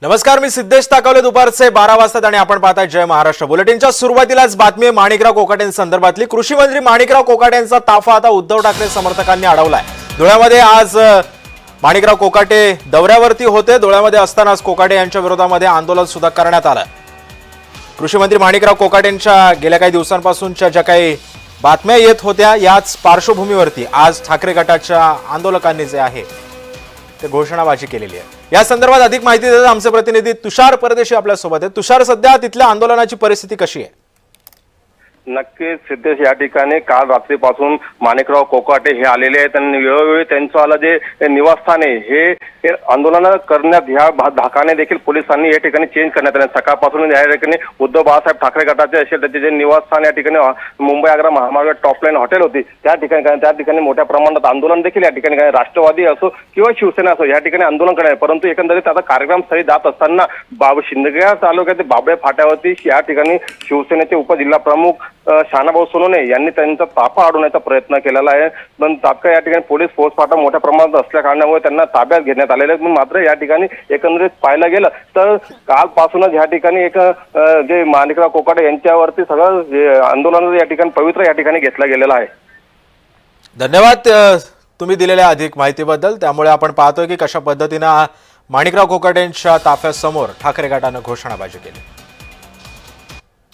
नमस्कार, मी सिद्धेश ताकवले. दुपारचे 12 वाजतात आणि आपण पाहताय जय महाराष्ट्र. बुलेटिनच्या सुरुवातीलाच बातमी आहे माणिकराव कोकाटेंसंदर्भातली. कृषी मंत्री माणिकराव कोकाटेंचा ताफा आता उद्धव ठाकरे समर्थकांनी अडवलाय. धुळ्यामध्ये आज माणिकराव कोकाटे दौऱ्यावरती होते. धुळ्यामध्ये असतानाच कोकाटे यांच्या विरोधामध्ये आंदोलन सुद्धा करण्यात आलं. कृषी मंत्री माणिकराव कोकाटेंच्या गेल्या काही दिवसांपासूनच्या ज्या काही बातम्या येत होत्या याच पार्श्वभूमीवरती आज ठाकरे गटाच्या आंदोलकांनी जे आहे ते घोषणाबाजी केलेली आहे. या संदर्भात अधिक माहिती देतात आमचे प्रतिनिधी तुषार परदेशी आपल्या सोबत आहेत. तुषार, सध्या तिथल्या आंदोलनाची परिस्थिती कशी आहे? नक्कीच सिद्धेश, या ठिकाणी काल रात्रीपासून माणिकराव कोकाटे हे आलेले आहेत आणि वेळोवेळी त्यांचं आलं जे निवासस्थान आहे हे आंदोलन करण्यात ह्या धाकाने देखील पोलिसांनी या ठिकाणी चेंज करण्यात आले. सकाळपासून या ठिकाणी उद्धव बाळासाहेब ठाकरे गटाचे असे त्याचे जे निवासस्थान या ठिकाणी मुंबई आग्रा महामार्ग टॉपलाईन हॉटेल होती त्या ठिकाणी मोठ्या प्रमाणात आंदोलन देखील या ठिकाणी राष्ट्रवादी असो किंवा शिवसेना असो या ठिकाणी आंदोलन करण्यात. परंतु एकंदरीत आता कार्यक्रमस्थळी जात असताना शिंदखेडा तालुक्यातील बाबळे फाट्यावरती या ठिकाणी शिवसेनेचे उपजिल्हा प्रमुख शहाणाभाऊ सोनवणे यांनी त्यांचा ताफा अडवण्याचा प्रयत्न केलेला आहे. पण तात्काळ या ठिकाणी पोलीस फौजफाटा मोठ्या प्रमाणात असल्या कारणामुळे त्यांना ताब्यात घेण्यात आलेले आहे. मात्र या ठिकाणी एकंदरीत पाहायला गेलं तर कालपासूनच या ठिकाणी एक जे माणिकराव कोकाटे यांच्यावरती सगळं आंदोलन या ठिकाणी पवित्र या ठिकाणी घेतलं गेलेलं आहे. धन्यवाद तुम्ही दिलेल्या अधिक माहितीबद्दल. त्यामुळे आपण पाहतोय की कशा पद्धतीनं माणिकराव कोकाटेंच्या ताफ्यासमोर ठाकरे गटानं घोषणाबाजी केली.